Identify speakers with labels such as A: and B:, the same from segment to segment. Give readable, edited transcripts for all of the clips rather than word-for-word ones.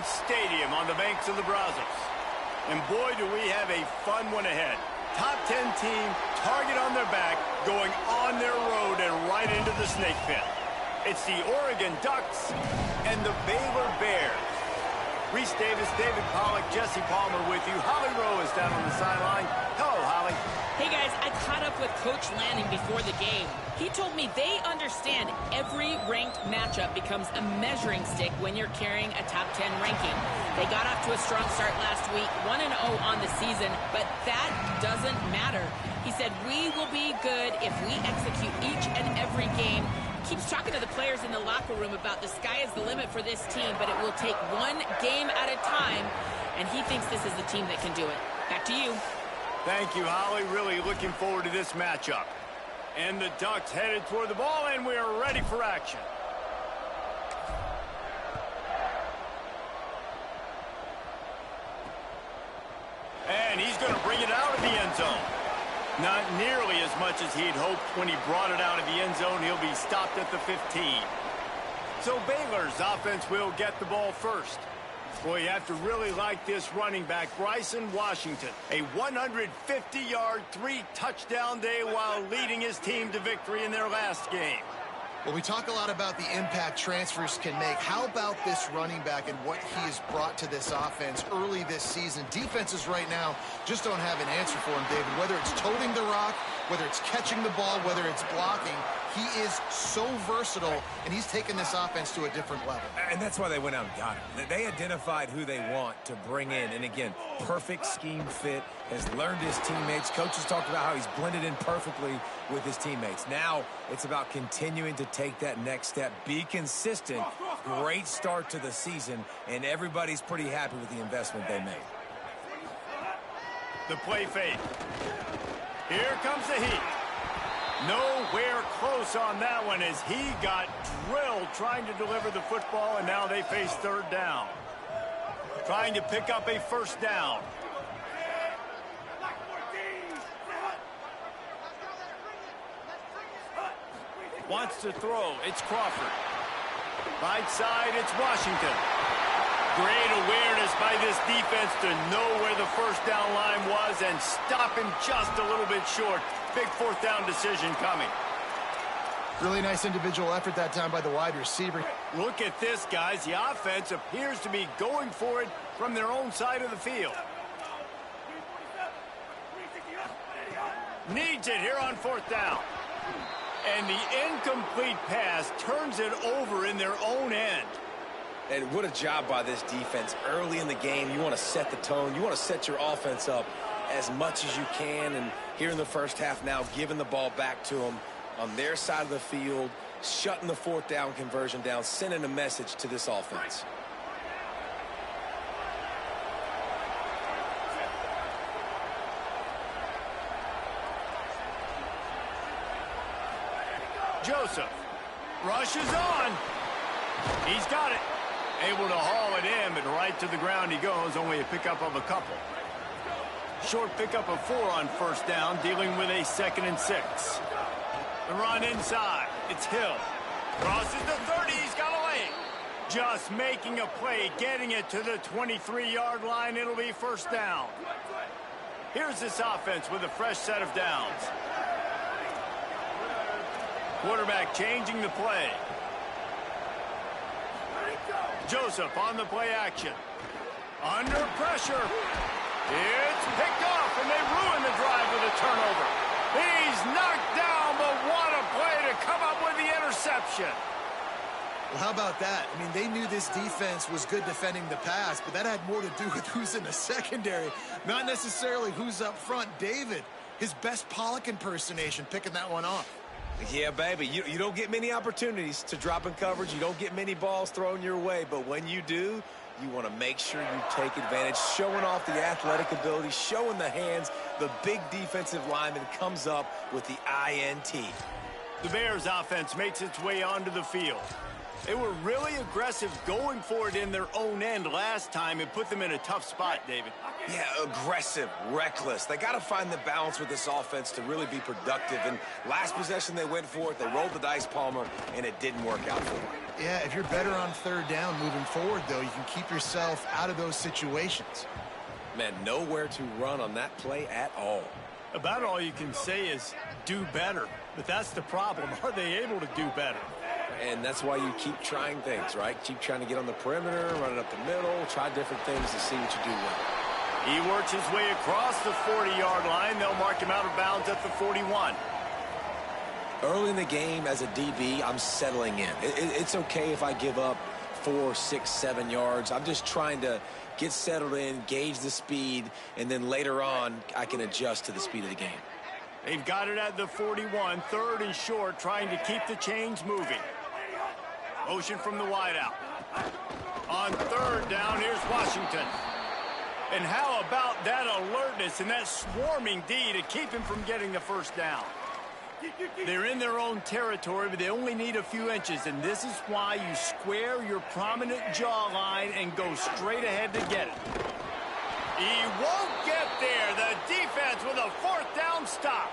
A: Stadium on the banks of the Brazos. And boy, do we have a fun one ahead. Top 10 team, target on their back, going on their road and right into the snake pit. It's the Oregon Ducks and the Baylor Bears. Reese Davis, David Pollack, Jesse Palmer with you. Holly Rowe is down on the sideline. Hello, Holly.
B: Hey, guys, I caught up with Coach Lanning before the game. He told me they understand every ranked matchup becomes a measuring stick when you're carrying a top 10 ranking. They got off to a strong start last week, 1-0 on the season, but that doesn't matter. He said, we will be good if we execute each and every game. Keeps talking to the players in the locker room about the sky is the limit for this team, but it will take one game at a time, and he thinks this is the team that can do it. Back to you.
A: Thank you, Holly. Really looking forward to this matchup. And the Ducks headed toward the ball, and we are ready for action. And he's going to bring it out of the end zone. Not nearly as much as he'd hoped when he brought it out of the end zone. He'll be stopped at the 15. So Baylor's offense will get the ball first. Boy, you have to really like this running back, Bryson Washington. A 150-yard, 3-touchdown day while leading his team to victory in their last game.
C: Well, we talk a lot about the impact transfers can make. How about this running back and what he has brought to this offense early this season? Defenses right now just don't have an answer for him, David. Whether it's toting the rock, whether it's catching the ball, whether it's blocking, he is so versatile, and he's taken this offense to a different level.
D: And that's why they went out and got him. They identified who they want to bring in. And again, perfect scheme fit, has learned his teammates. Coaches talked about how he's blended in perfectly with his teammates. Now it's about continuing to take that next step, be consistent. Great start to the season, and everybody's pretty happy with the investment they made.
A: The play fake. Here comes the heat. Nowhere close on that one as he got drilled trying to deliver the football, and now they face third down. Trying to pick up a first down. Wants to throw. It's Crawford. Right side, it's Washington. Great awareness by this defense to know where the first down line was and stop him just a little bit short. Big fourth down decision coming.
C: Really nice individual effort that time by the wide receiver.
A: Look at this, guys. The offense appears to be going for it from their own side of the field. Needs it here on fourth down. And the incomplete pass turns it over in their own end.
D: And what a job by this defense. Early in the game, you want to set the tone. You want to set your offense up as much as you can. And here in the first half now, giving the ball back to them on their side of the field, shutting the fourth down conversion down, sending a message to this offense.
A: Joseph rushes on. He's got it. Able to haul it in, but right to the ground he goes. Only a pickup of a couple. Short pickup of 4 on first down, dealing with a 2nd and 6. The run inside. It's Hill. Crosses the 30. He's got a lane. Just making a play, getting it to the 23-yard line. It'll be first down. Here's this offense with a fresh set of downs. Quarterback changing the play. Joseph on the play action. Under pressure. It's picked off, and they ruin the drive with a turnover. He's knocked down, but what a play to come up with the interception.
C: Well, how about that? I mean, they knew this defense was good defending the pass, but that had more to do with who's in the secondary, not necessarily who's up front. David, his best Pollack impersonation, picking that one off.
D: Yeah, baby, you don't get many opportunities to drop in coverage. You don't get many balls thrown your way, but when you do, you want to make sure you take advantage, showing off the athletic ability, showing the hands. The big defensive lineman comes up with the INT.
A: The Bears offense makes its way onto the field. They were really aggressive going for it in their own end last time and put them in a tough spot, David.
D: Yeah, aggressive, reckless. They got to find the balance with this offense to really be productive. And last possession, they went for it. They rolled the dice, Palmer, and it didn't work out for them.
C: Yeah, if you're better on third down moving forward, though, you can keep yourself out of those situations.
D: Man, nowhere to run on that play at all.
A: About all you can say is do better. But that's the problem. Are they able to do better?
D: And that's why you keep trying things, right? Keep trying to get on the perimeter, run it up the middle, try different things to see what you do well.
A: He works his way across the 40-yard line. They'll mark him out of bounds at the 41.
D: Early in the game, as a DB, I'm settling in. It's okay if I give up 4, 6, 7 yards. I'm just trying to get settled in, gauge the speed, and then later on, I can adjust to the speed of the game.
A: They've got it at the 41, third and short, trying to keep the chains moving. Motion from the wideout. On third down, here's Washington. And how about that alertness and that swarming D to keep him from getting the first down? They're in their own territory, but they only need a few inches, and this is why you square your prominent jawline and go straight ahead to get it. He won't get there. The defense with a fourth down stop.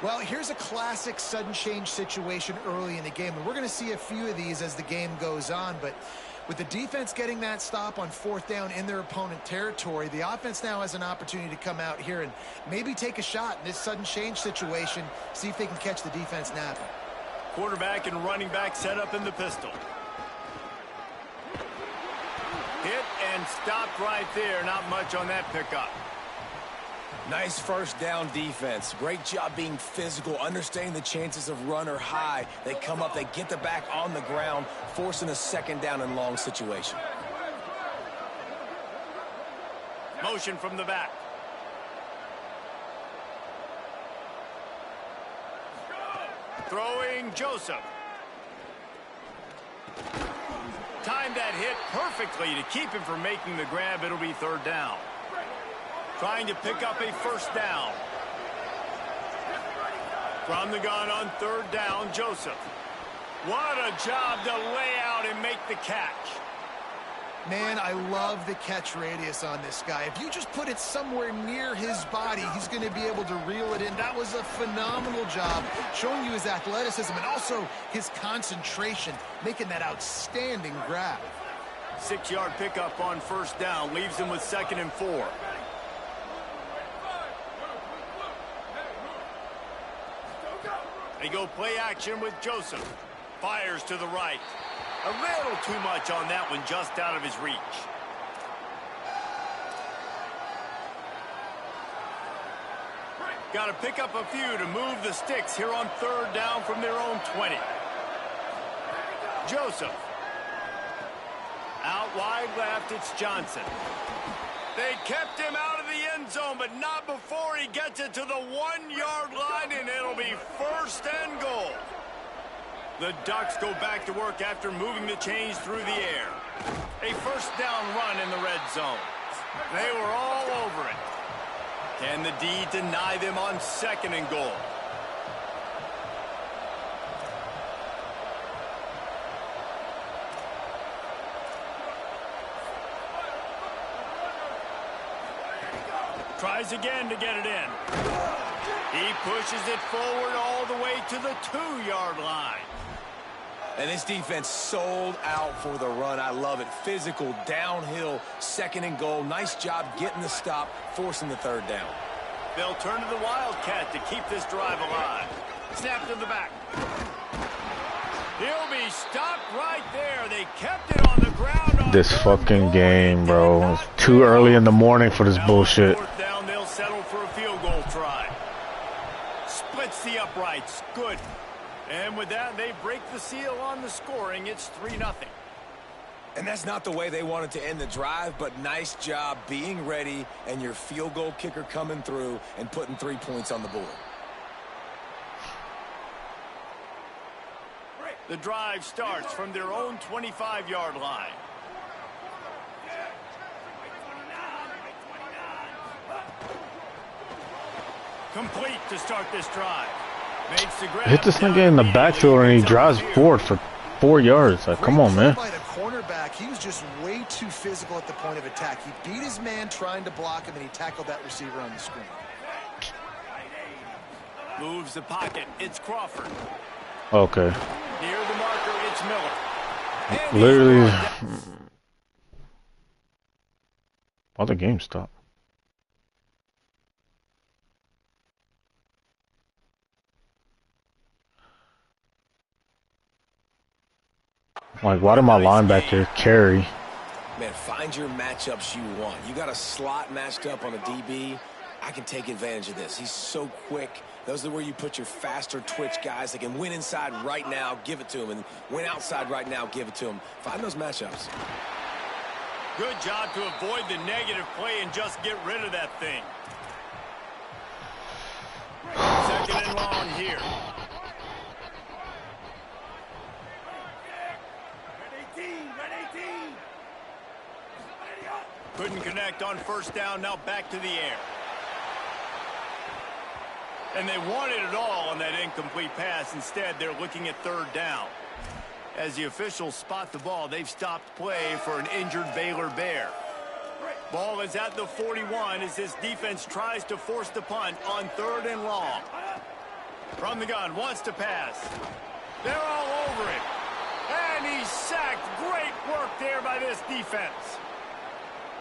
C: Well, here's a classic sudden change situation early in the game, and we're going to see a few of these as the game goes on, but with the defense getting that stop on fourth down in their opponent territory, the offense now has an opportunity to come out here and maybe take a shot in this sudden change situation, see if they can catch the defense napping.
A: Quarterback and running back set up in the pistol. Hit and stopped right there. Not much on that pickup.
D: Nice first down defense. Great job being physical, understanding the chances of run are high. They come up, they get the back on the ground, forcing a second down and long situation.
A: Motion from the back. Throwing Joseph. Timed that hit perfectly to keep him from making the grab. It'll be third down. Trying to pick up a first down. From the gun on third down, Joseph. What a job to lay out and make the catch.
C: Man, I love the catch radius on this guy. If you just put it somewhere near his body, he's going to be able to reel it in. That was a phenomenal job, showing you his athleticism and also his concentration, making that outstanding grab.
A: 6-yard pickup on first down, leaves him with 2nd and 4. They go play action with Joseph. Fires to the right. A little too much on that one, just out of his reach. Got to pick up a few to move the sticks here on third down from their own 20. Joseph. Out wide left, it's Johnson. They kept him out of the end zone, but not before he gets it to the 1-yard line, and it'll be first and goal. The Ducks go back to work after moving the chains through the air. A first down run in the red zone. They were all over it. Can the D deny them on 2nd and goal? Tries again to get it in. He pushes it forward all the way to the 2-yard line.
D: And this defense sold out for the run. I love it. Physical, downhill, 2nd and goal. Nice job getting the stop, forcing the third down.
A: They'll turn to the Wildcat to keep this drive alive. Snap to the back. He'll be stopped right there. They kept it on the ground.
E: This fucking game, bro. It's too early in the morning for this bullshit.
A: Fourth down, they'll settle for a field goal try. Splits the uprights. Good. And with that, they break the seal on the scoring. It's 3-0.
D: And that's not the way they wanted to end the drive, but nice job being ready and your field goal kicker coming through and putting 3 points on the board.
A: The drive starts from their own 25-yard line. Complete to start this drive. Makes the grab.
E: Hit this nigga in the backfield and he drives forward for 4 yards. Like, come on, man.
C: By the cornerback, he was just way too physical at the point of attack. He beat his man trying to block him, and he tackled that receiver on the screen.
A: Moves the pocket. It's Crawford.
E: Okay.
A: Near the marker, it's Miller. And
E: Literally. Why the game stopped? Like, why did my linebacker carry?
D: Man, find your matchups you want. You got a slot matched up on a DB. I can take advantage of this. He's so quick. Those are where you put your faster twitch guys that can win inside right now, give it to him, and win outside right now, give it to him. Find those matchups.
A: Good job to avoid the negative play and just get rid of that thing. Second and long here. Couldn't connect on first down, now back to the air. And they wanted it all on that incomplete pass. Instead, they're looking at third down. As the officials spot the ball, they've stopped play for an injured Baylor Bear. Ball is at the 41 as this defense tries to force the punt on third and long. From the gun, wants to pass. They're all over it. And he's sacked. Great work there by this defense.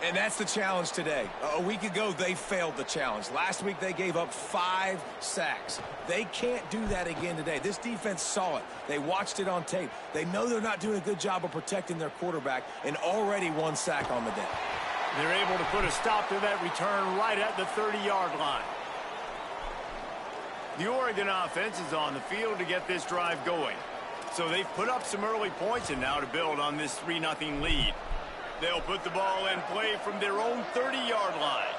D: And that's the challenge today. A week ago, they failed the challenge. Last week, they gave up 5 sacks. They can't do that again today. This defense saw it. They watched it on tape. They know they're not doing a good job of protecting their quarterback, and already 1 sack on the day.
A: They're able to put a stop to that return right at the 30-yard line. The Oregon offense is on the field to get this drive going. So they've put up some early points, and now to build on this 3-0 lead. They'll put the ball in play from their own 30-yard line.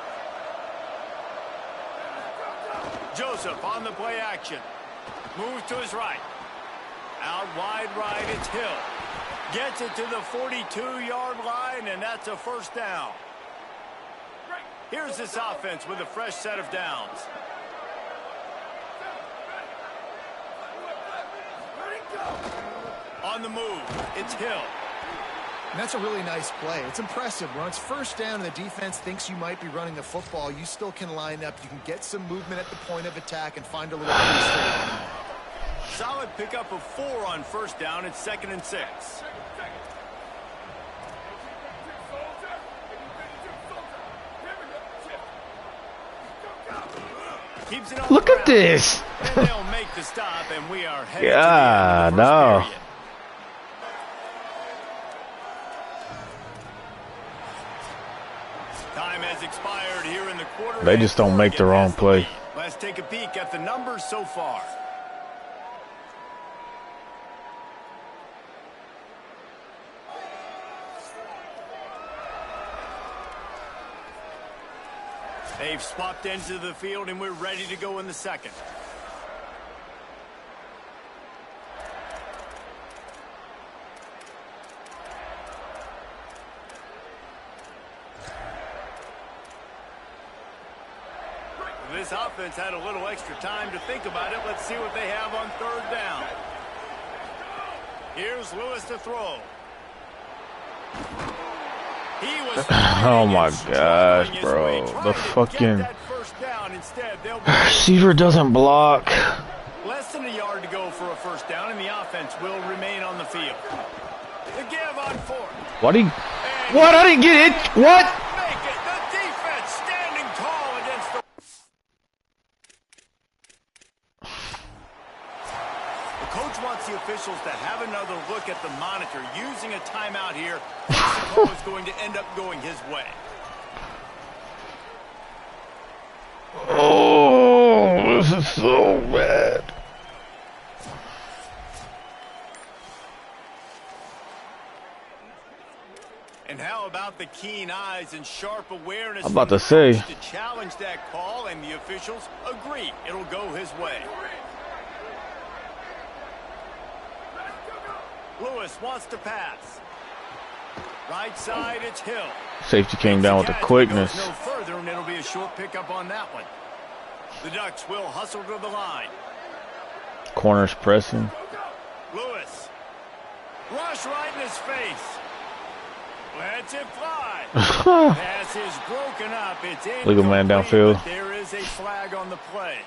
A: Joseph on the play action. Moves to his right. Out wide right, it's Hill. Gets it to the 42-yard line, and that's a first down. Here's this offense with a fresh set of downs. On the move, it's Hill.
C: And that's a really nice play. It's impressive. When it's first down and the defense thinks you might be running the football, you still can line up. You can get some movement at the point of attack and find a little space.
A: Solid pickup of 4 on first down. It's 2nd and 6. Keeps it on
E: Look
A: the
E: at this.
A: And they'll make the stop, and we are headed
E: Yeah,
A: to the end of the first period. Time has expired here in the quarter.
E: They just don't make the wrong play.
A: Let's take a peek at the numbers so far. They've swapped ends of the field, and we're ready to go in the second. This offense had a little extra time to think about it. Let's see what they have on third down. Here's Lewis to throw. He was
E: Oh my gosh, bro. The fucking receiver doesn't block.
A: Less than a yard to go for a first down, and the offense will remain on the field. The give on 4.
E: What I didn't get it. What?
A: Make it. The defense standing tall against the... The coach wants the officials to have another look at the monitor. Using a timeout here, Mexico is going to end up going his way.
E: Oh, this is so bad.
A: And how about the keen eyes and sharp awareness?
E: I'm about to say.
A: To challenge that call, and the officials agree it'll go his way. Lewis wants to pass. Right side, it's Hill.
E: Safety came down with the quickness.
A: No further, and it'll be a short pickup on that one. The Ducks will hustle to the line.
E: Corners pressing.
A: Lewis. Rush right in his face. Lets it fly. Pass is broken up. It's incomplete.
E: Look at man downfield.
A: But there is a flag on the play.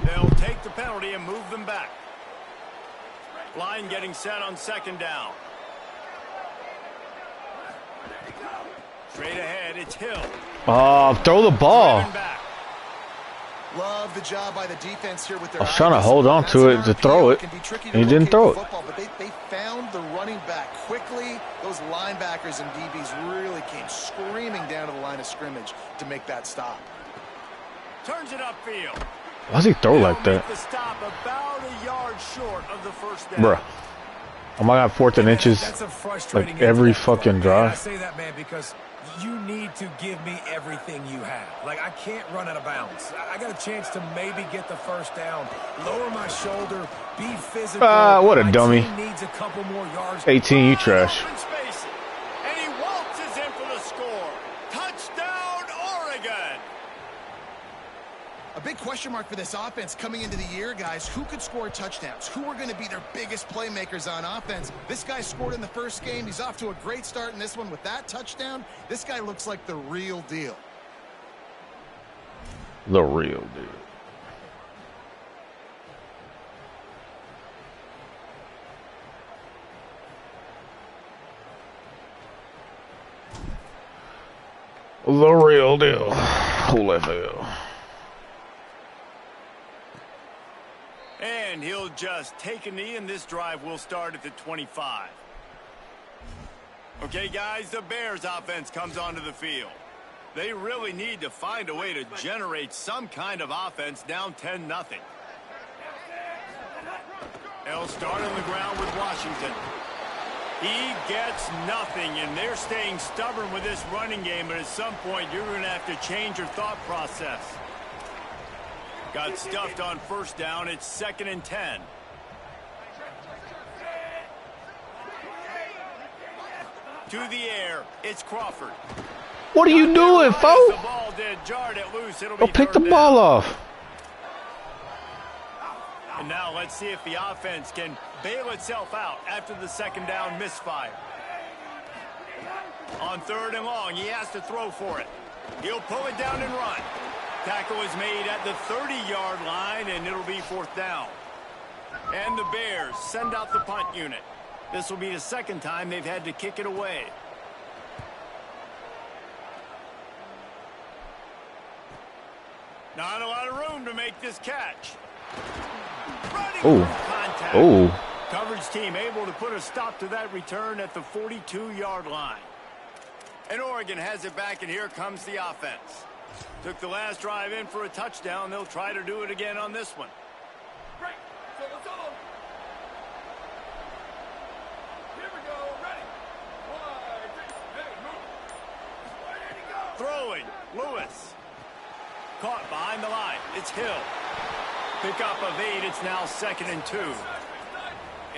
A: They'll take the penalty and move them back. Line getting set on second down. Straight ahead, it's Hill.
E: Oh, throw the ball.
C: Love the job by the defense here with their
E: I was trying to hold on to it to throw it, and he didn't throw it.
C: But they found the running back quickly. Those linebackers and DBs really came screaming down to the line of scrimmage to make that stop.
A: Turns it upfield.
E: Why does he throw like that?
A: The stop about a yard short of the first down.
E: Bruh. I might have 4th and inches like every fucking drive.
D: I say that, man, because you need to give me everything you have. Like, I can't run out of bounds. I got a chance to maybe get the first down, lower my shoulder, be physical.
E: What a dummy.
D: My team needs a couple more yards.
E: 18, you trash.
A: And he waltzes in for the score. Touchdown, Oregon.
C: A big question mark for this offense coming into the year, guys. Who could score touchdowns? Who are going to be their biggest playmakers on offense? This guy scored in the first game. He's off to a great start in this one with that touchdown. This guy looks like the real deal.
E: The real deal. The real deal. Holyfield.
A: And he'll just take a knee, and this drive will start at the 25. Okay, guys, the Bears offense comes onto the field. They really need to find a way to generate some kind of offense down 10-0. They'll start on the ground with Washington. He gets nothing, and they're staying stubborn with this running game, but at some point you're going to have to change your thought process. Got stuffed on first down. It's 2nd and 10. To the air, it's Crawford.
E: What are you doing, folks?
A: The ball did jarred it loose. It'll
E: Go
A: be
E: pick the
A: third
E: ball
A: down.
E: off.
A: And now let's see if the offense can bail itself out after the second down misfire. On 3rd and long, he has to throw for it. He'll pull it down and run. Tackle is made at the 30-yard line, and it'll be 4th down. And the Bears send out the punt unit. This will be the second time they've had to kick it away. Not a lot of room to make this catch.
E: Oh.
A: Coverage team able to put a stop to that return at the 42-yard line. And Oregon has it back, and here comes the offense. Took the last drive in for a touchdown. They'll try to do it again on this one.
F: Here we go. Ready. 1, 2, hey, move.
A: Throwing. Lewis. Caught behind the line. It's Hill. Pickup of 8. It's now 2nd and 2.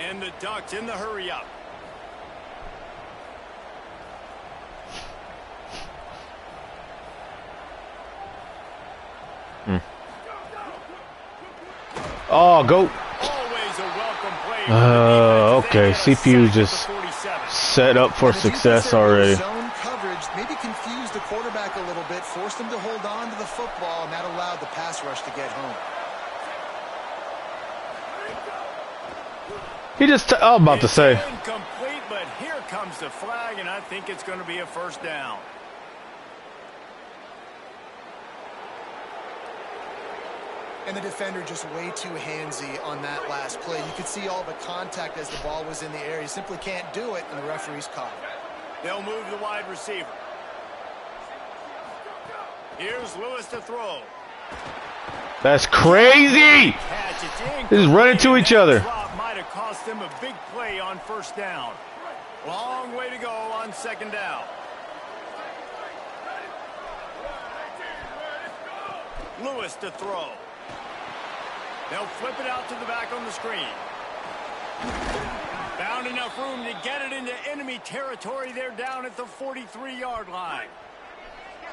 A: And the Ducks in the hurry up.
E: Oh, go.
A: Always a welcome play.
E: Okay, CPU just set up for success already.
C: Zone coverage maybe confused the quarterback a little bit, forced him to hold on to the football, and that allowed the pass rush to get home.
E: He just, I was about to say.
A: Incomplete, but here comes the flag, and I think it's going to be a first down.
C: And the defender just way too handsy on that last play. You could see all the contact as the ball was in the air. He simply can't do it, and the referee's caught it.
A: They'll move the wide receiver. Here's Lewis to throw.
E: That's crazy. They just run into each other.
A: Might have cost them a big play on first down. Long way to go on second down. Lewis to throw. They'll flip it out to the back on the screen. Found enough room to get it into enemy territory. They're down at the 43-yard line.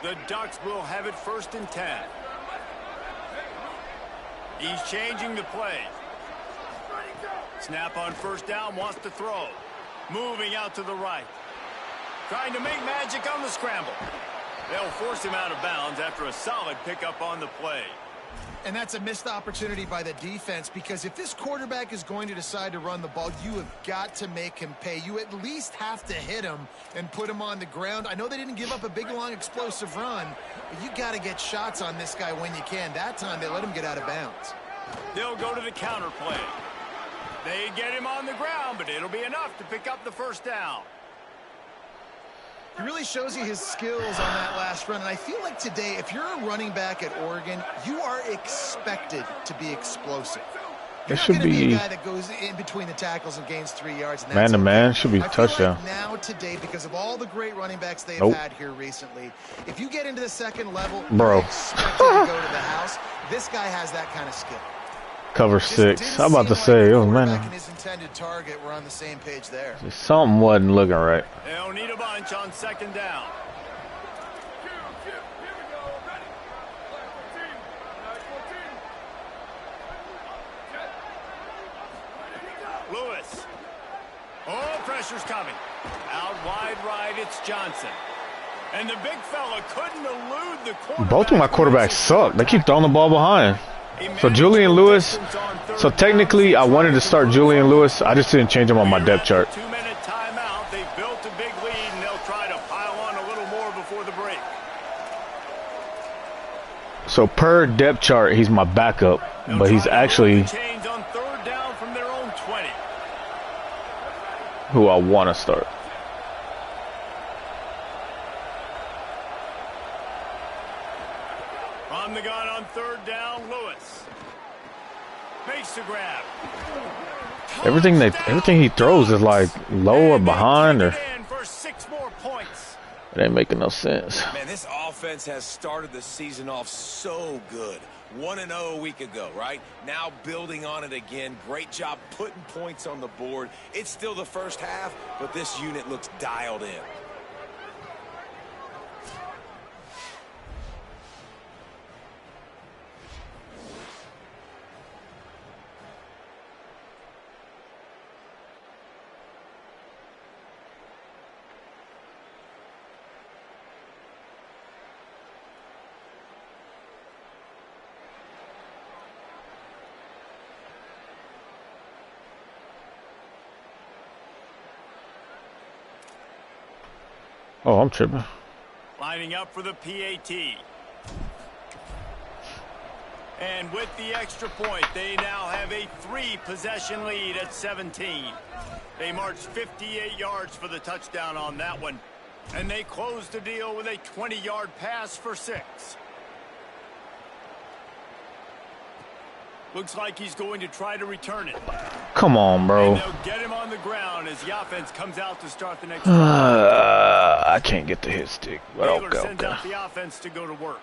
A: The Ducks will have it 1st and 10. He's changing the play. Snap on first down, wants to throw. Moving out to the right. Trying to make magic on the scramble. They'll force him out of bounds after a solid pickup on the play.
C: And that's a missed opportunity by the defense, because if this quarterback is going to decide to run the ball, you have got to make him pay. You at least have to hit him and put him on the ground. I know they didn't give up a big, long, explosive run, but you got to get shots on this guy when you can. That time, they let him get out of bounds.
A: They'll go to the counter play. They get him on the ground, but it'll be enough to pick up the first down.
C: He really shows you his skills on that last run. And I feel like today, if you're a running back at Oregon, you are expected to be explosive. You're not going to be a guy that goes in between the tackles and gains 3 yards. And
E: Man-to-man should be touchdown.
C: Like now today, because of all the great running backs they've had here recently, if you get into the second level, you're expected to go to the house. This guy has that kind of skill.
E: Cover 6. I'm about to say, oh man.
C: His intended target, we're on the same page there.
E: Something wasn't looking right.
A: They'll need a bunch on second down. Lewis. Oh, pressure's coming. Out wide right, it's Johnson. And the big fella couldn't elude the quarterback.
E: Both of my quarterbacks suck. They keep throwing the ball behind. So Julian Lewis, so technically I wanted to start Julian Lewis. I just didn't change him on my depth chart.
A: 2-minute timeout. They've built a big lead, and they'll try to pile on a little more before the break.
E: So per depth chart, he's my backup, but he's actually
A: Chains on third down from their own 20.
E: who I want to start.
A: On the gun on third down, Lewis makes the grab.
E: Everything he throws is like low or behind, or
A: For 6 more points.
E: it ain't making no sense.
D: Man, this offense has started the season off so good. 1-0 a week ago, right? Now building on it again. Great job putting points on the board. It's still the first half, but this unit looks dialed in.
E: Oh, I'm tripping.
A: Lining up for the PAT. And with the extra point, they now have a 3-possession lead at 17. They marched 58 yards for the touchdown on that one. And they closed the deal with a 20-yard pass for 6. Looks like he's going to try to return it.
E: Come on, bro.
A: And they'll get him on the ground as the offense comes out to start the next
E: I can't get the hit stick, but
A: Taylor
E: okay.
A: sends out the offense to go to work.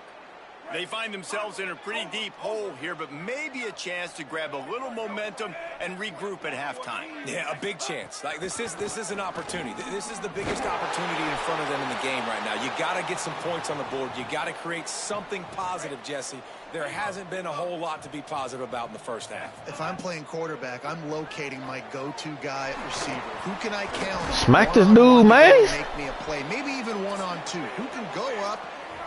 A: They find themselves in a pretty deep hole here, but maybe a chance to grab a little momentum and regroup at halftime.
D: Yeah, a big chance. Like this is an opportunity. This is the biggest opportunity in front of them in the game right now. You got to get some points on the board. You got to create something positive, Jesse. There hasn't been a whole lot to be positive about in the first half.
C: If I'm playing quarterback, I'm locating my go-to guy at receiver. Who can I count on?
E: Smack this dude, man.
C: Make me a play. Maybe even 1-on-2. Who can go up,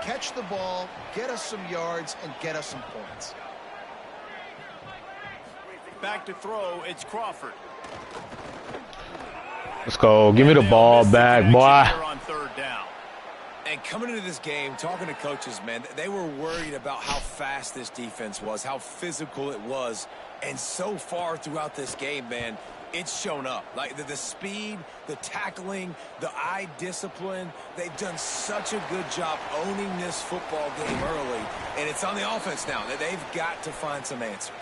C: catch the ball, get us some yards, and get us some points.
A: Back to throw, it's Crawford.
E: Let's go. Give me the ball back, boy.
A: On third down.
D: And coming into this game, talking to coaches, man, they were worried about how fast this defense was, how physical it was. And so far throughout this game, man, it's shown up. Like the speed, the tackling, the eye discipline, they've done such a good job owning this football game early. And it's on the offense now. They've got to find some answers.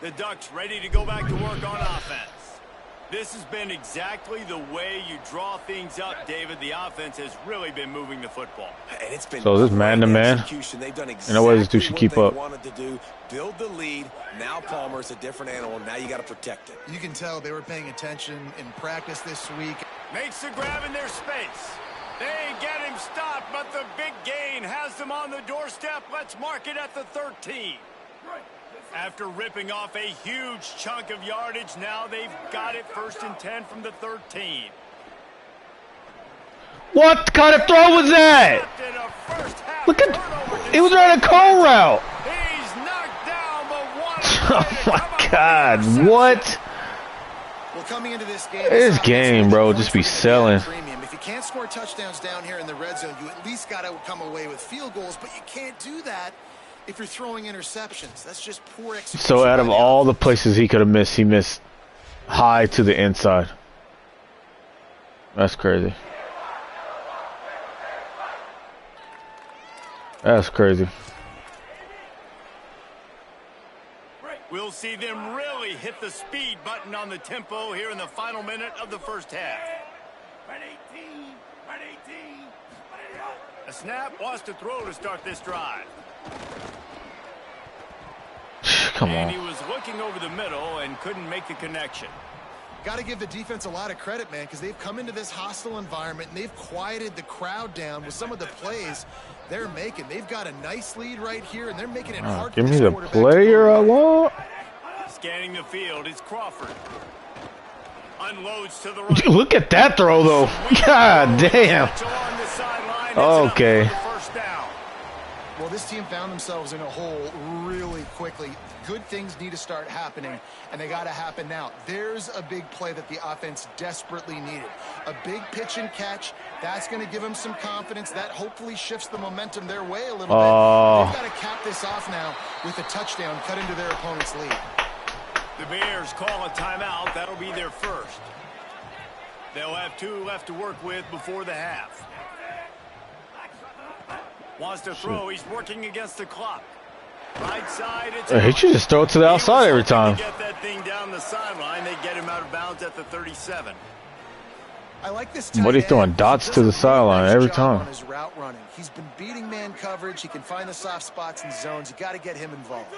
A: The Ducks ready to go back to work on offense. This has been exactly the way you draw things up, David. The offense has really been moving the football.
D: And it's been
E: So this man-to-man,
D: they've done exactly
E: in a way this dude should keep up.
D: Wanted to do, build the lead. Now Palmer's a different animal. Now you got to protect it.
C: You can tell they were paying attention in practice this week.
A: Makes the grab in their space. They get him stopped, but the big gain has them on the doorstep. Let's mark it at the 13. After ripping off a huge chunk of yardage, now they've got it 1st and 10 from the 13.
E: What kind of throw was that? Look at it was running a cone route.
A: He's knocked down, but
E: Oh my God! What?
C: Well, coming into this game,
E: This game, bro, just be selling.
C: If you can't score touchdowns down here in the red zone, you at least got to come away with field goals, but you can't do that if you're throwing interceptions. That's just poor execution.
E: So out of all the places he could have missed, he missed high to the inside. That's crazy. That's crazy.
A: We'll see them really hit the speed button on the tempo here in the final minute of the first half. A snap wants to throw to start this drive.
E: Come on.
A: And he was looking over the middle and couldn't make the connection.
C: Got to give the defense a lot of credit, man, because they've come into this hostile environment and they've quieted the crowd down with some of the plays they're making. They've got a nice lead right here, and they're making it hard.
E: Give me the player I want.
A: Scanning the field is Crawford. Unloads to the right.
E: Look at that throw, though. God damn. Okay.
C: Well, this team found themselves in a hole really quickly. Good things need to start happening, and they got to happen now. There's a big play that the offense desperately needed. A big pitch and catch. That's going to give them some confidence. That hopefully shifts the momentum their way a little bit. They've got to cap this off now with a touchdown cut into their opponent's lead.
A: The Bears call a timeout. That'll be their first. They'll have 2 left to work with before the half. Wants to throw. He's working against the clock. Right side.
E: He should just throw it to the outside every time.
A: Get that thing down the sideline. They get him out of bounds at the 37.
C: I like this.
E: What are you throwing dots to the sideline every time?
C: On his route running. He's been beating man coverage. He can find the soft spots and zones. You got to get him involved.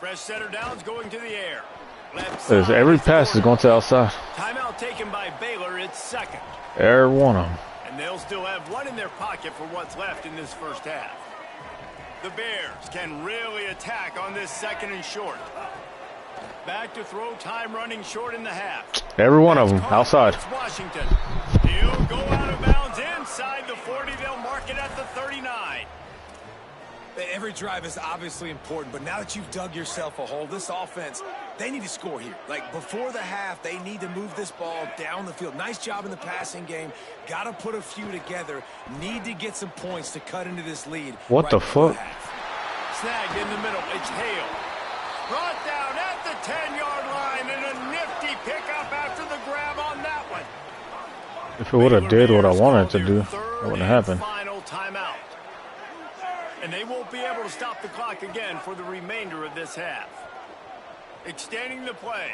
A: Fresh center downs going to the air.
E: Every pass is going to the outside.
A: Timeout taken by Baylor. It's second.
E: Every one of them.
A: And they'll still have one in their pocket for what's left in this first half. The Bears can really attack on this 2nd and short. Back to throw, time running short in the half.
E: Every one of them outside.
A: Washington. He'll go out of bounds inside the 40. They'll mark it at the 39.
D: Every drive is obviously important, but now that you've dug yourself a hole, this offense, they need to score here. Like, before the half, they need to move this ball down the field. Nice job in the passing game. Got to put a few together. Need to get some points to cut into this lead.
E: What the fuck?
A: Snagged in the middle. It's Hale. Brought down at the 10-yard line, and a nifty pickup after the grab on that one.
E: If it would have did what I wanted to do, it wouldn't have happened.
A: Final timeout. And they won't be able to stop the clock again for the remainder of this half. Extending the play.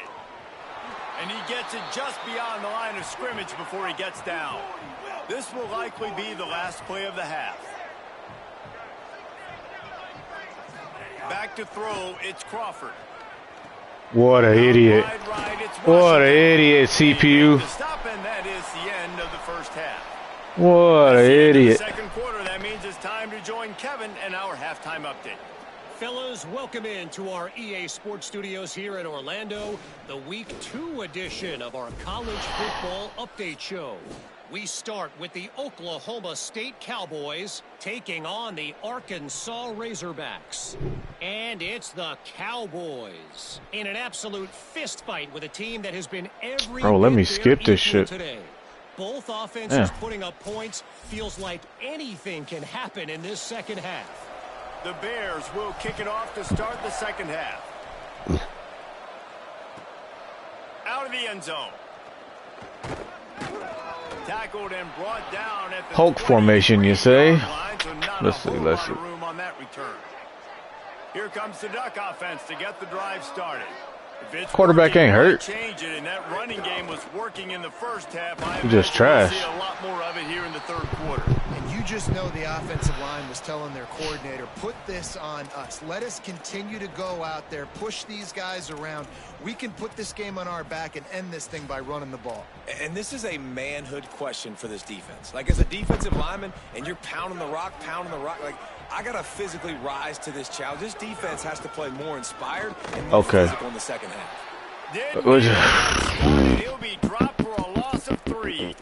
A: And he gets it just beyond the line of scrimmage before he gets down. This will likely be the last play of the half. Back to throw, it's Crawford.
E: What an idiot. What an idiot, CPU.
A: Stop, and that is the end of the first half.
E: What an idiot.
A: Second quarter, that means it's time to join Kevin and our halftime update.
G: Fellas, welcome into our EA Sports Studios here in Orlando, the Week 2 edition of our College Football Update Show. We start with the Oklahoma State Cowboys taking on the Arkansas Razorbacks. And it's the Cowboys in an absolute fist fight with a team that has been every
E: Bro, let me skip this shit
G: today. Both offenses putting up points. Feels like anything can happen in this second half.
A: The Bears will kick it off to start the second half. Out of the end zone. Tackled and brought down at the
E: Hulk formation, you say?
A: Let's see.
E: Room
A: on that return. Here comes the Duck offense to get the drive started.
E: Quarterback ain't hurt.
A: Change it, and that running game was working in the first half.
E: He just trash.
A: See a lot more of it here in the third quarter.
C: And You just know the offensive line was telling their coordinator, put this on us. Let us continue to go out there, push these guys around. We can put this game on our back and end this thing by running the ball.
D: And this is a manhood question for this defense. Like, as a defensive lineman, and you're pounding the rock, like, I got to physically rise to this challenge. This defense has to play more inspired and more physical in the second half.
A: He'll be dropped for a loss of 3.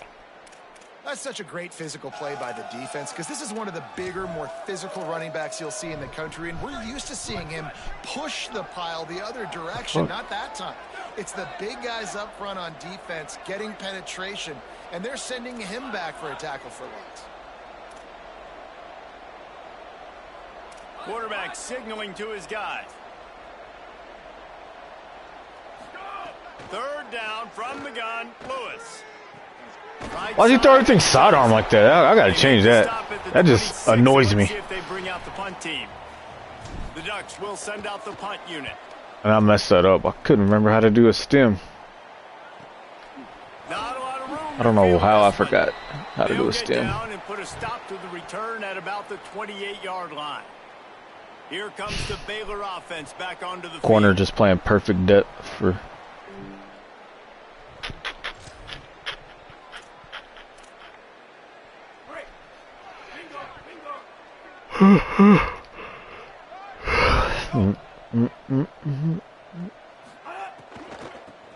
C: That's such a great physical play by the defense because this is one of the bigger, more physical running backs you'll see in the country, and we're used to seeing him push the pile the other direction. Not that time. It's the big guys up front on defense getting penetration, and they're sending him back for a tackle for loss.
A: Quarterback signaling to his guys. 3rd down from the gun, Lewis.
E: Why does he throw everything sidearm like that? I gotta change that. That just annoys me.
A: If they bring out the punt team. The Ducks will send out the punt unit.
E: And I messed that up. I couldn't remember how to do a stem.
A: Not a lot of room.
E: I don't know how I forgot how to do a stem.
A: Down and put a stop to the return at about the 28-yard line. Here comes the Baylor offense back onto the
E: Corner
A: field.
E: just playing perfect depth for.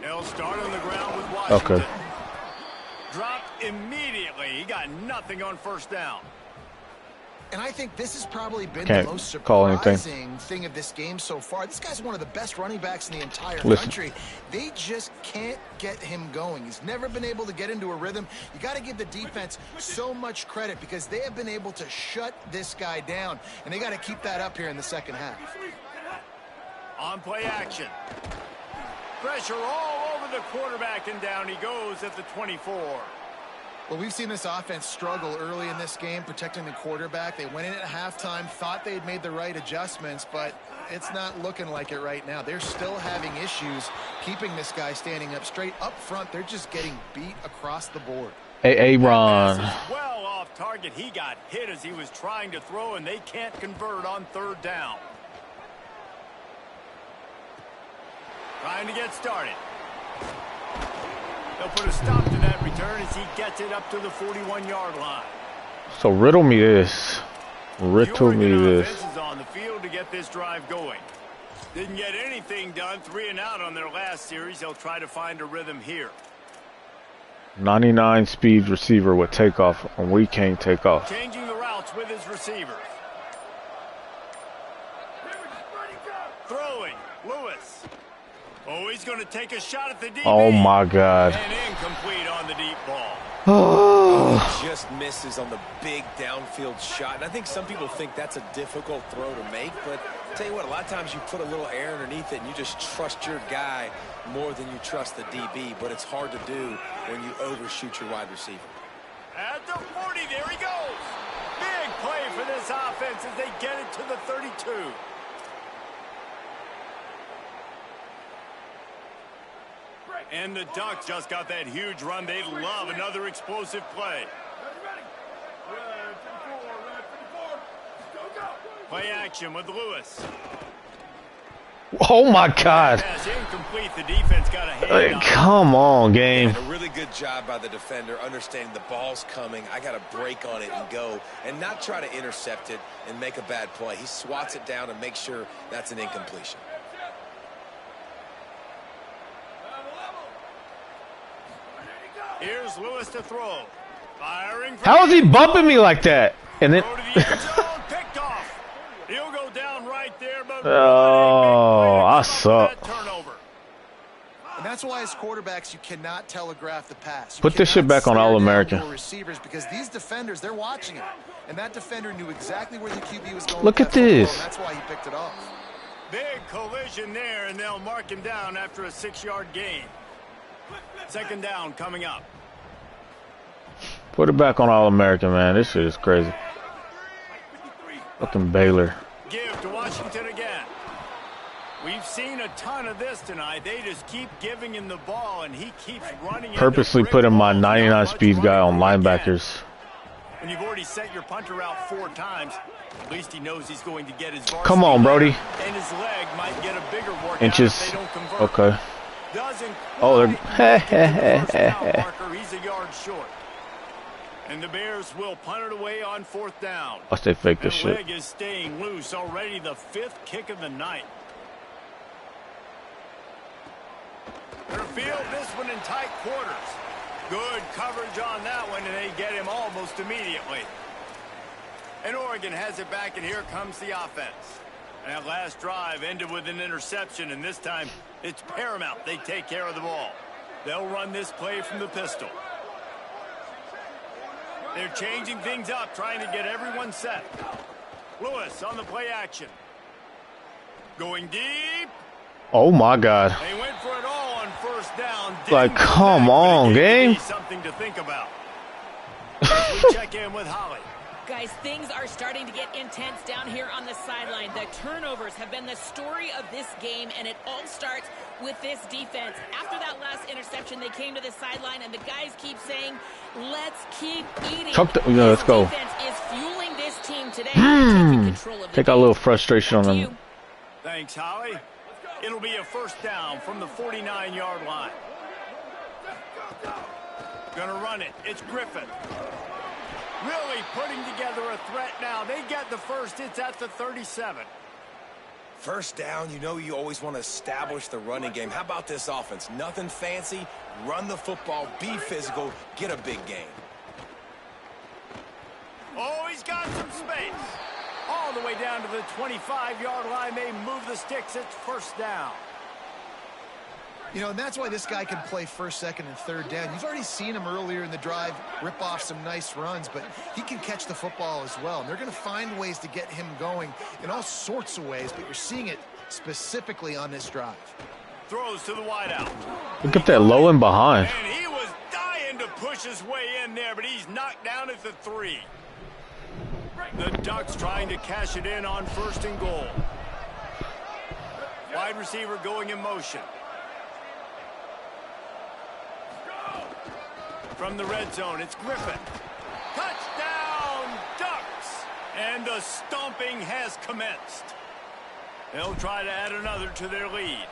A: They'll start on the ground with Washington.
E: Okay.
A: Dropped immediately. He got nothing on 1st down.
C: And I think this has probably been
E: Can't
C: the most
E: call anything.
C: surprising thing of this game so far. This guy's one of the best running backs in the entire country. They just can't get him going. He's never been able to get into a rhythm. You got to give the defense so much credit because they have been able to shut this guy down, and they got to keep that up here in the second half.
A: On play action. Pressure all over the quarterback, and down he goes at the 24.
C: Well, we've seen this offense struggle early in this game, protecting the quarterback. They went in at halftime, thought they had made the right adjustments, but it's not looking like it right now. They're still having issues keeping this guy standing up straight. Up front, they're just getting beat across the board.
E: Hey, Ron.
A: Well off target. He got hit as he was trying to throw, and they can't convert on 3rd down. Trying to get started. They'll put a stop to that return as he gets it up to the 41-yard line.
E: So riddle me this. Riddle me this.
A: Is on the field to get this drive going. Didn't get anything done. 3 and out on their last series. They'll try to find a rhythm here.
E: 99 speed receiver with takeoff, and we can't take off.
A: Changing the routes with his receivers. Throwing, Lewis. Oh, he's going to take a shot at the DB.
E: Oh my God.
A: And incomplete on the deep ball.
D: He just misses on the big downfield shot. And I think some people think that's a difficult throw to make, but I'll tell you what, a lot of times you put a little air underneath it and you just trust your guy more than you trust the DB, but it's hard to do when you overshoot your wide receiver.
A: At the 40, there he goes. Big play for this offense as they get it to the 32. And the Ducks just got that huge run. They love another explosive play. Play action with Lewis.
E: Oh my God.
A: Pass incomplete. The defense got a hand
E: Hey,
A: on it.
E: come on, game.
D: And a really good job by the defender understanding the ball's coming. I got to break on it and go and not try to intercept it and make a bad play. He swats it down and makes sure that's an incompletion.
A: Here's Lewis to throw. Firing.
E: How is he bumping me like that? And then.
A: Throw to the end zone, picked off. He'll go down right there, but
E: Oh, I suck.
A: turnover.
C: And that's why, as quarterbacks, you cannot telegraph the pass. You
E: Put this shit
C: cannot
E: back on
C: stare down
E: All-American.
C: your receivers because these defenders, they're watching it. And that defender knew exactly where the QB was going.
E: Look
C: with
E: at
C: that football,
E: this.
C: and that's why he picked it off.
A: Big collision there, and they'll mark him down after a 6-yard gain. 2nd down coming up.
E: Put it back on All-American, man. This shit is crazy. Fucking Baylor.
A: Give to Washington again. We've seen a ton of this tonight. They just keep giving him the ball, and he keeps running.
E: Purposely putting my 99 speed guy on linebackers.
A: When you've already sent your punter out 4 times, at least he knows he's going to get his varsity.
E: Come on, Brody.
A: And his leg might get a bigger workout
E: Inches.
A: if they don't convert.
E: Okay.
A: Doesn't
E: Oh, they're
A: He's a yard short. And the Bears will punt it away on 4th down.
E: Watch they fake this shit.
A: The leg is staying loose. Already the 5th kick of the night. They'll field this one in tight quarters. Good coverage on that one, and they get him almost immediately. And Oregon has it back, and here comes the offense. And that last drive ended with an interception, and this time it's paramount they take care of the ball. They'll run this play from the pistol. They're changing things up, trying to get everyone set. Lewis on the play action. Going deep.
E: Oh, my God.
A: They went for it all on 1st down.
E: Like, come on, game.
A: Something to think about. We check in with Holly.
B: Guys, things are starting to get intense down here on the sideline. The turnovers have been the story of this game, and it all starts with this defense. After that last interception, they came to the sideline, and the guys keep saying, let's keep eating.
E: Let's go.
B: Defense is fueling this team today. Taking control of
E: Take a little frustration on them.
A: Thanks, Holly. It'll be a 1st down from the 49-yard line. Gonna run it. It's Griffin. Really putting together a threat now. They get the first. It's at the 37.
D: 1st down, you know you always want to establish the running game. How about this offense? Nothing fancy. Run the football, be physical, get a big gain.
A: Oh, he's got some space. All the way down to the 25-yard line. They move the sticks. It's 1st down.
C: You know, and that's why this guy can play 1st, 2nd, and 3rd down. You've already seen him earlier in the drive rip off some nice runs, but he can catch the football as well. And they're going to find ways to get him going in all sorts of ways, but you're seeing it specifically on this drive.
A: Throws to the wideout.
E: Look at that low and behind.
A: And he was dying to push his way in there, but he's knocked down at the 3. The Ducks trying to cash it in on 1st and goal. Wide receiver going in motion. From the red zone, it's Griffin. Touchdown, Ducks! And the stomping has commenced. They'll try to add another to their lead.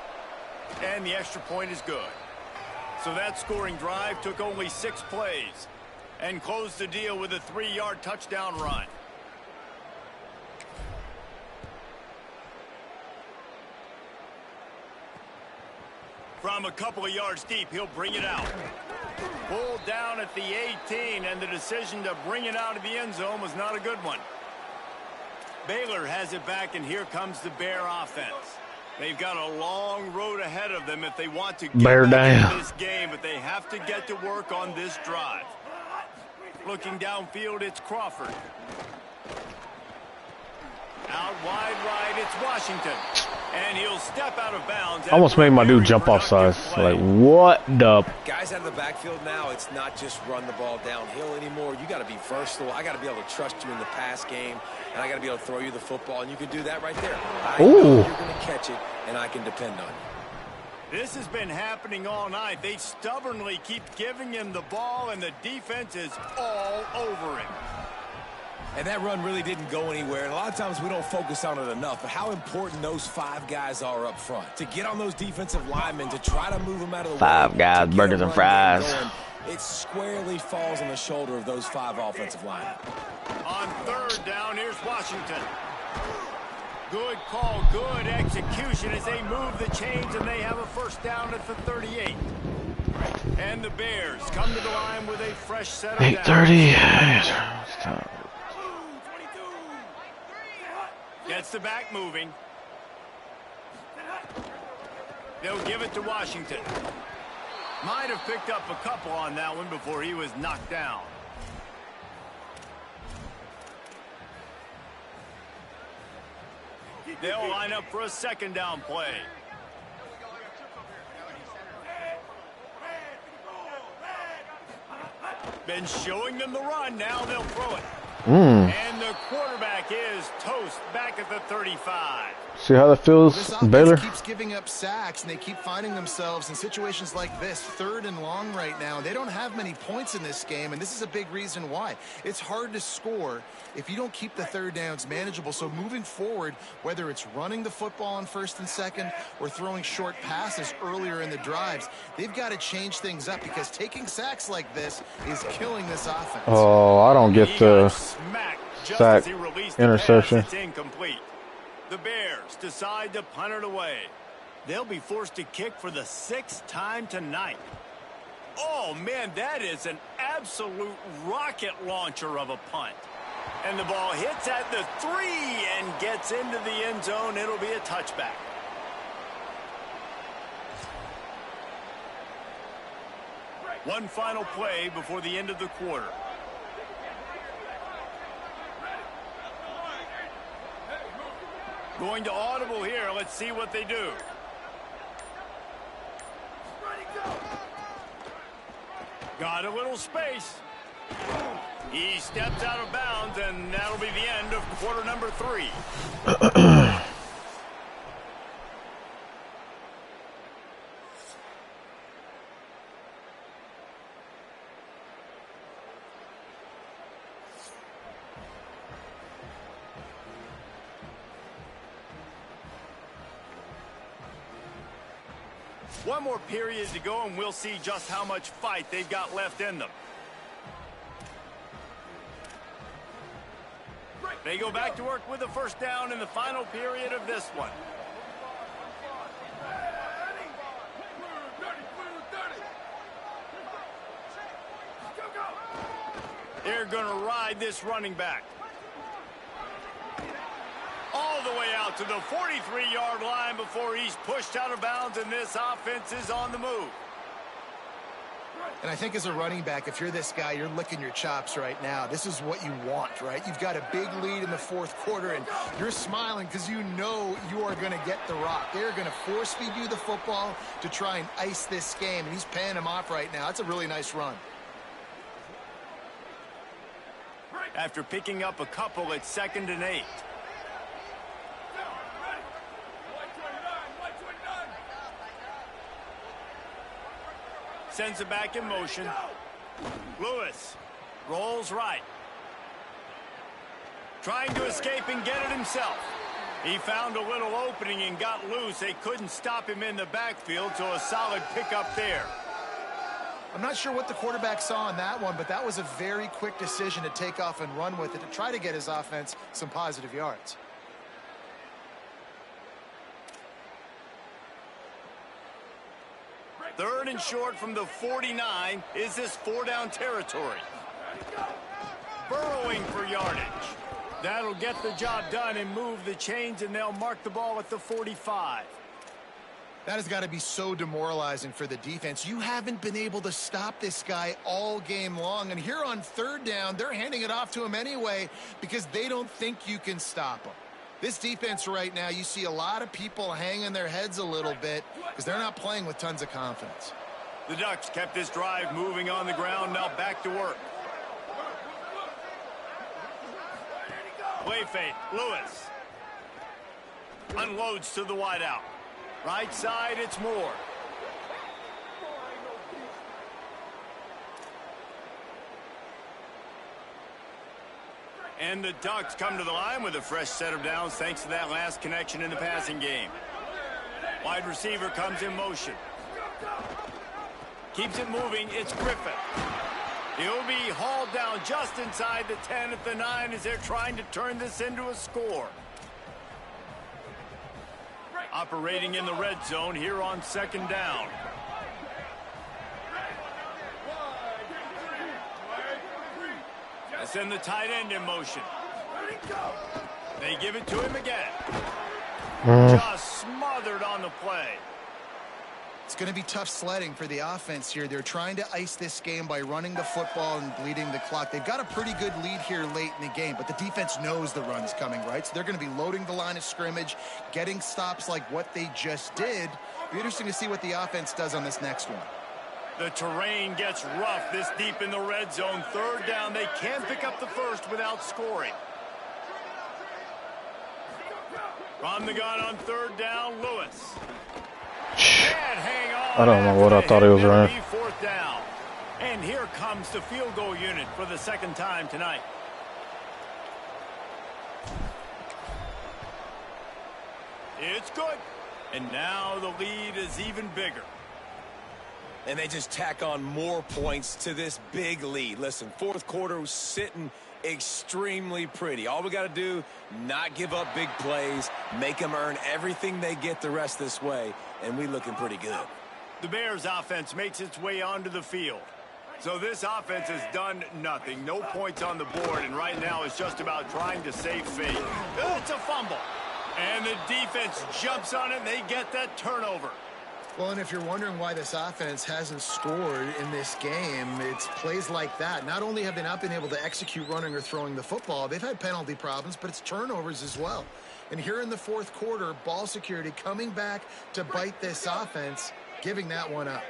A: And the extra point is good. So that scoring drive took only 6 plays and closed the deal with a 3-yard touchdown run. From a couple of yards deep, he'll bring it out. Pulled down at the 18, and the decision to bring it out of the end zone was not a good one. Baylor has it back, and here comes the Bear offense. They've got a long road ahead of them if they want to get back into this game, but they have to get to work on this drive. Looking downfield, it's Crawford. Out wide right, it's Washington. And he'll step out of bounds.
E: Almost made my dude jump off sides. Like, what the?
D: Guys out of the backfield now, it's not just run the ball downhill anymore. You got to be versatile. I got to be able to trust you in the pass game, and I got to be able to throw you the football, and you can do that right there. I know you're going to catch it, and I can depend on you.
A: This has been happening all night. They stubbornly keep giving him the ball, and the defense is all over him.
D: And that run really didn't go anywhere. And a lot of times we don't focus on it enough. But how important those 5 guys are up front. To get on those defensive linemen, to try to move them out of the way.
E: 5 guys, burgers and fries.
D: It squarely falls on the shoulder of those 5 offensive linemen.
A: On 3rd down, here's Washington. Good call, good execution as they move the chains, and they have a 1st down at the 38. And the Bears come to the line with a fresh set of
E: 8:30.
A: Gets the back moving. They'll give it to Washington. Might have picked up a couple on that one before he was knocked down. They'll line up for a 2nd down play. Been showing them the run. Now they'll throw it. And the quarterback is toast back at the 35.
E: See how that feels,
C: This offense
E: Baylor?
C: keeps giving up sacks, and they keep finding themselves in situations like this, 3rd and long right now. They don't have many points in this game, and this is a big reason why. It's hard to score if you don't keep the 3rd downs manageable. So moving forward, whether it's running the football on 1st and 2nd or throwing short passes earlier in the drives, they've got to change things up because taking sacks like this is killing this offense.
E: Oh, I don't get the sack interception.
A: It's incomplete. The Bears decide to punt it away. They'll be forced to kick for the 6th time tonight. Oh, man, that is an absolute rocket launcher of a punt. And the ball hits at the 3 and gets into the end zone. It'll be a touchback. One final play before the end of the quarter. Going to audible here. Let's see what they do. Got a little space. He steps out of bounds, and that'll be the end of quarter number 3. One more period to go, and we'll see just how much fight they've got left in them. They go back to work with a 1st down in the final period of this one. They're going to ride this running back. All the way out to the 43-yard line before he's pushed out of bounds, and this offense is on the move.
C: And I think as a running back, if you're this guy, you're licking your chops right now. This is what you want, right? You've got a big lead in the 4th quarter, and you're smiling because you know you are going to get the rock. They're going to force-feed you the football to try and ice this game, and he's paying him off right now. That's a really nice run.
A: After picking up a couple at 2nd and 8. Sends it back in motion. Lewis rolls right. Trying to escape and get it himself. He found a little opening and got loose. They couldn't stop him in the backfield, so a solid pickup there.
C: I'm not sure what the quarterback saw on that one, but that was a very quick decision to take off and run with it to try to get his offense some positive yards.
A: Third and short from the 49. Is this 4-down territory? Burrowing for yardage. That'll get the job done and move the chains, and they'll mark the ball at the 45.
C: That has got to be so demoralizing for the defense. You haven't been able to stop this guy all game long, and here on 3rd down, they're handing it off to him anyway because they don't think you can stop him. This defense right now, you see a lot of people hanging their heads a little bit because they're not playing with tons of confidence.
A: The Ducks kept this drive moving on the ground, now back to work. Play fake, Lewis. Unloads to the wideout. Right side, it's Moore. And the Ducks come to the line with a fresh set of downs thanks to that last connection in the passing game. Wide receiver comes in motion. Keeps it moving. It's Griffin. He'll be hauled down just inside the 10 at the 9 as they're trying to turn this into a score. Operating in the red zone here on 2nd down. Send the tight end in motion. They give it to him again. Just smothered on the play.
C: It's going to be tough sledding for the offense here. They're trying to ice this game by running the football and bleeding the clock. They've got a pretty good lead here late in the game, but the defense knows the run's coming, right? So they're going to be loading the line of scrimmage, getting stops like what they just did. It'll be interesting to see what the offense does on this next one.
A: The terrain gets rough this deep in the red zone. 3rd down. They can't pick up the first without scoring. From the gun on third down, Lewis.
E: I don't know what I thought he was running.
A: Fourth down. And here comes the field goal unit for the second time tonight. It's good. And now the lead is even bigger.
D: And they just tack on more points to this big lead. Listen, fourth quarter was sitting extremely pretty. All we got to do, not give up big plays, make them earn everything they get the rest this way, and we looking pretty good.
A: The Bears offense makes its way onto the field. So this offense has done nothing. No points on the board, and right now it's just about trying to save face. It's a fumble. And the defense jumps on it, and they get that turnover.
C: Well, and if you're wondering why this offense hasn't scored in this game, it's plays like that. Not only have they not been able to execute running or throwing the football, they've had penalty problems, but it's turnovers as well. And here in the fourth quarter, ball security coming back to bite this offense, giving that one up.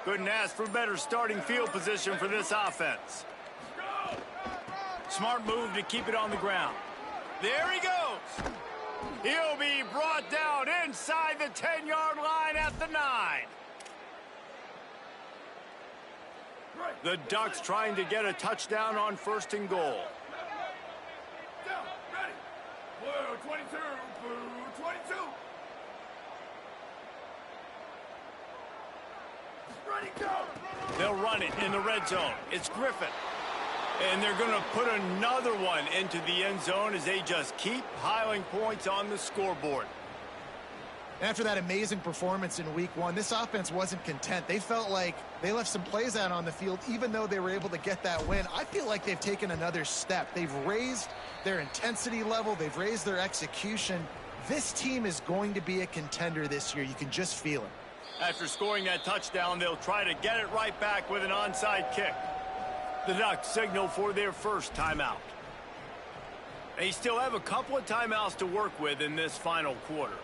A: Couldn't ask for better starting field position for this offense. Smart move to keep it on the ground. There he goes. He'll be brought down inside the 10-yard line at the 9. The Ducks trying to get a touchdown on first and goal.
F: Down, ready. Blue 22, blue 22. Ready, go.
A: They'll run it in the red zone. It's Griffin. And they're going to put another one into the end zone as they just keep piling points on the scoreboard.
C: After that amazing performance in week one, this offense wasn't content. They felt like they left some plays out on the field, even though they were able to get that win. I feel like they've taken another step. They've raised their intensity level. They've raised their execution. This team is going to be a contender this year. You can just feel it.
A: After scoring that touchdown, they'll try to get it right back with an onside kick. The Ducks signal for their first timeout. They still have a couple of timeouts to work with in this final quarter.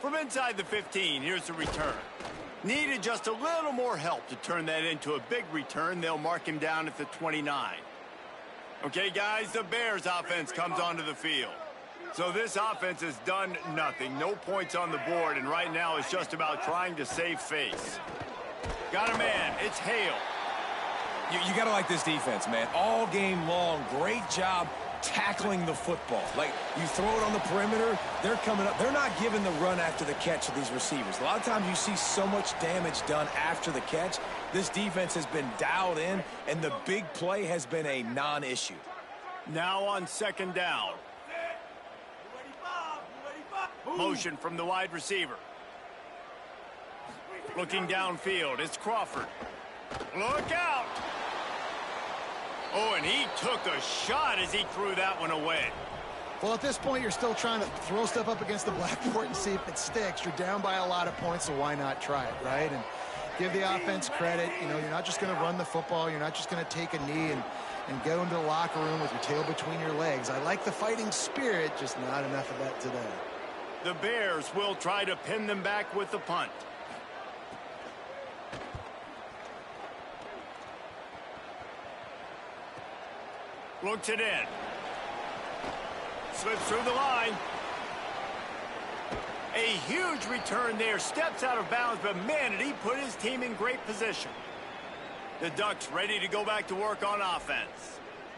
A: From inside the 15, here's the return. Needed just a little more help to turn that into a big return. They'll mark him down at the 29. Okay, guys, the Bears offense comes onto the field. So this offense has done nothing. No points on the board, and right now it's just about trying to save face. Got a man. It's Hale.
D: You got to like this defense, man. All game long, great job tackling the football. Like, you throw it on the perimeter, they're coming up. They're not giving the run after the catch to these receivers. A lot of times you see so much damage done after the catch. This defense has been dialed in, and the big play has been a non-issue.
A: Now on second down. Motion from the wide receiver. Looking downfield, it's Crawford. Look out! Oh, and he took a shot as he threw that one away.
C: Well, at this point, you're still trying to throw stuff up against the blackboard and see if it sticks. You're down by a lot of points, so why not try it, right? And give the offense credit. You know, you're not just going to run the football. You're not just going to take a knee and go into the locker room with your tail between your legs. I like the fighting spirit, just not enough of that today.
A: The Bears will try to pin them back with the punt. Looks it in. Slips through the line. A huge return there. Steps out of bounds, but man, did he put his team in great position. The Ducks ready to go back to work on offense.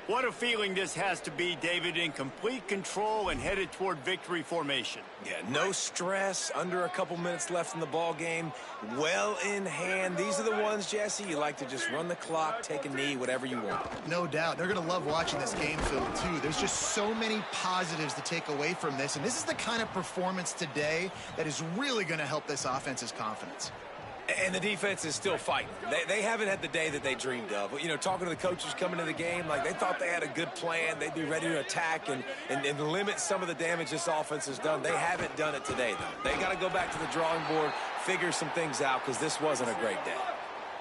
A: What a feeling this has to be, David, in complete control and headed toward victory formation.
D: Yeah, no stress, under a couple minutes left in the ball game, well in hand. These are the ones, Jesse, you like to just run the clock, take a knee, whatever you want.
C: No doubt. They're going to love watching this game film, too. There's just so many positives to take away from this, and this is the kind of performance today that is really going to help this offense's confidence.
D: And the defense is still fighting. They haven't had the day that they dreamed of. You know, talking to the coaches coming to the game, like they thought they had a good plan. They'd be ready to attack and limit some of the damage this offense has done. They haven't done it today, though. They got to go back to the drawing board, figure some things out, because this wasn't a great day.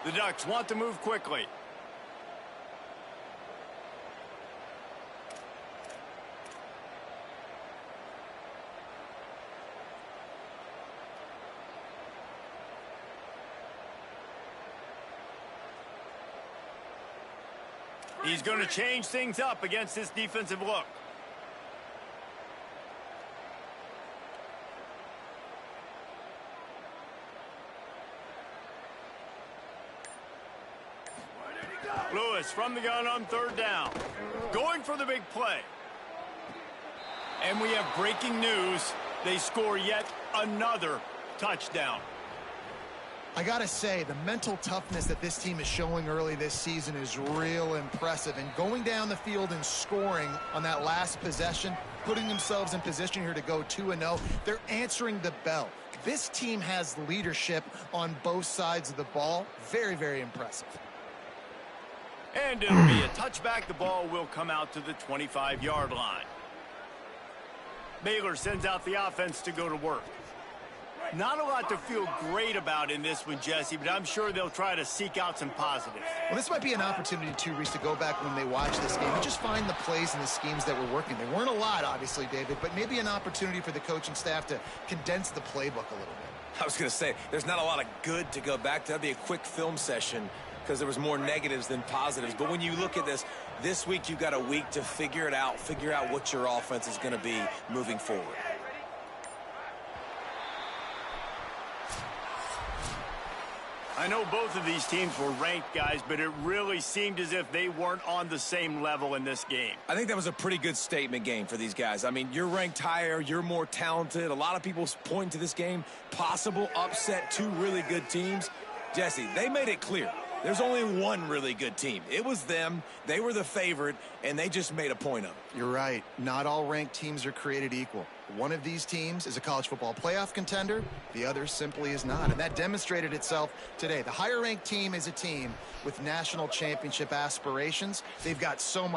A: The Ducks want to move quickly. He's going to change things up against this defensive look. Lewis from the gun on 3rd down. Going for the big play. And we have breaking news. They score yet another touchdown.
C: I gotta say, the mental toughness that this team is showing early this season is real impressive. And going down the field and scoring on that last possession, putting themselves in position here to go 2-0, they're answering the bell. This team has leadership on both sides of the ball. Very, very impressive.
A: And it'll be a touchback. The ball will come out to the 25-yard line. Baylor sends out the offense to go to work. Not a lot to feel great about in this one, Jesse, but I'm sure they'll try to seek out some positives.
C: Well, this might be an opportunity, too, Reese, to go back when they watch this game and just find the plays and the schemes that were working. They weren't a lot, obviously, David, but maybe an opportunity for the coaching staff to condense the playbook a little bit.
D: I was going to say, there's not a lot of good to go back to. That'd be a quick film session because there was more negatives than positives. But when you look at this week you've got a week to figure it out, figure out what your offense is going to be moving forward.
A: I know both of these teams were ranked, guys, but it really seemed as if they weren't on the same level in this game.
D: I think that was a pretty good statement game for these guys. I mean, you're ranked higher, you're more talented. A lot of people point to this game, possible upset, 2 really good teams. Jesse, they made it clear. There's only one really good team. It was them. They were the favorite, and they just made a point of it.
C: You're right. Not all ranked teams are created equal. One of these teams is a college football playoff contender. The other simply is not. And that demonstrated itself today. The higher ranked team is a team with national championship aspirations. They've got so much